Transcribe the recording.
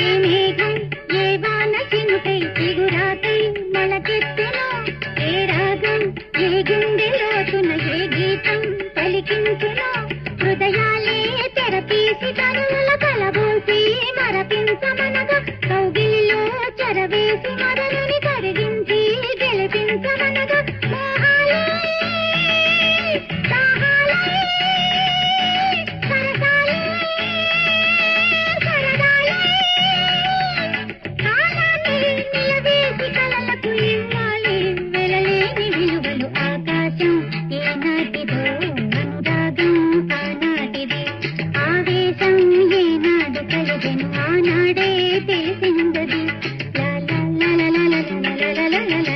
ఏ మేఘం ఏ వాన చినుకై చిగురాకై మొలకెత్తెనో, ఏ రాగం ఏ గుండె లోతున ఏ గీతం పలికించునో, హృదయాలే తెరపీసి తనుల కలబోసి మరపించమనగా, కౌగిలిలో చెరవేసి మదనుని కరిగించి గెలిపించమనగా, మోహాలే దాహాలే సరసాలే సరదాలే, కాలాన్ని నిలవేసి కలలకు ఇవ్వాలి వెలలేని విలువలు. ఆకాశం ఏనాటిదో అనురాగం ఆనాటిది, ఆవేశం ఏనాడు కలిగెను ఆనాడే తెలిసిందది. లా లా లా లా లా లా లా లా లా లా లా.